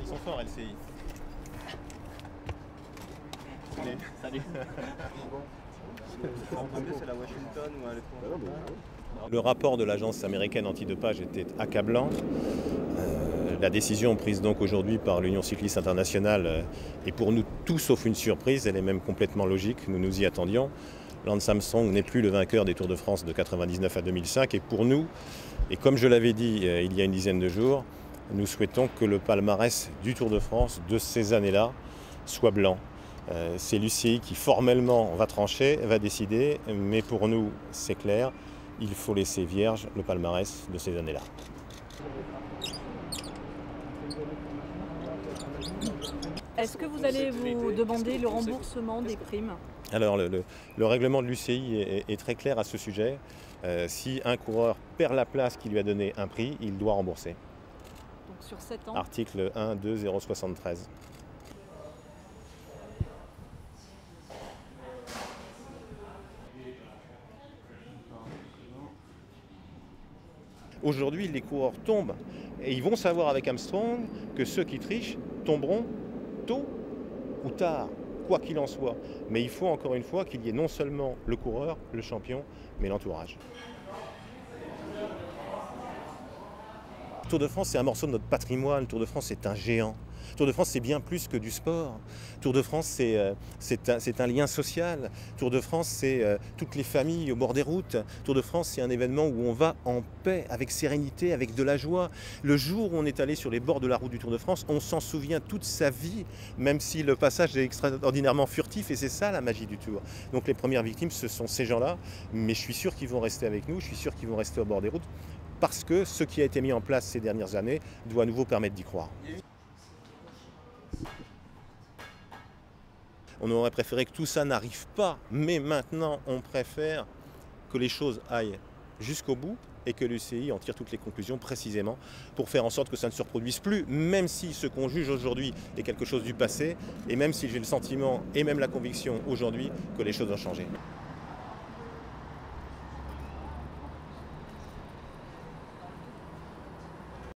Ils sont forts, LCI. Salut. C'est la Washington ou à l'étranger. Le rapport de l'agence américaine antidopage était accablant. La décision prise donc aujourd'hui par l'Union cycliste internationale est pour nous tout sauf une surprise, elle est même complètement logique, nous nous y attendions. Lance Armstrong n'est plus le vainqueur des Tours de France de 1999 à 2005 et pour nous, et comme je l'avais dit il y a une dizaine de jours, nous souhaitons que le palmarès du Tour de France de ces années-là soit blanc. C'est l'UCI qui formellement va trancher, va décider, mais pour nous c'est clair, il faut laisser vierge le palmarès de ces années-là. Est-ce que vous allez vous demander le remboursement des primes? Alors le règlement de l'UCI est très clair à ce sujet. Si un coureur perd la place qui lui a donné un prix, il doit rembourser. Donc sur 7 ans. Article 1.2.073. Aujourd'hui, les coureurs tombent et ils vont savoir avec Armstrong que ceux qui trichent tomberont tôt ou tard, quoi qu'il en soit. Mais il faut encore une fois qu'il y ait non seulement le coureur, le champion, mais l'entourage. Le Tour de France, c'est un morceau de notre patrimoine. Le Tour de France, c'est un géant. Le Tour de France, c'est bien plus que du sport. Le Tour de France, c'est un lien social. Le Tour de France, c'est toutes les familles au bord des routes. Le Tour de France, c'est un événement où on va en paix, avec sérénité, avec de la joie. Le jour où on est allé sur les bords de la route du Tour de France, on s'en souvient toute sa vie, même si le passage est extraordinairement furtif, et c'est ça la magie du Tour. Donc les premières victimes, ce sont ces gens-là, mais je suis sûr qu'ils vont rester avec nous, je suis sûr qu'ils vont rester au bord des routes, parce que ce qui a été mis en place ces dernières années doit à nouveau permettre d'y croire. On aurait préféré que tout ça n'arrive pas, mais maintenant on préfère que les choses aillent jusqu'au bout et que l'UCI en tire toutes les conclusions précisément pour faire en sorte que ça ne se reproduise plus, même si ce qu'on juge aujourd'hui est quelque chose du passé, et même si j'ai le sentiment et même la conviction aujourd'hui que les choses ont changé.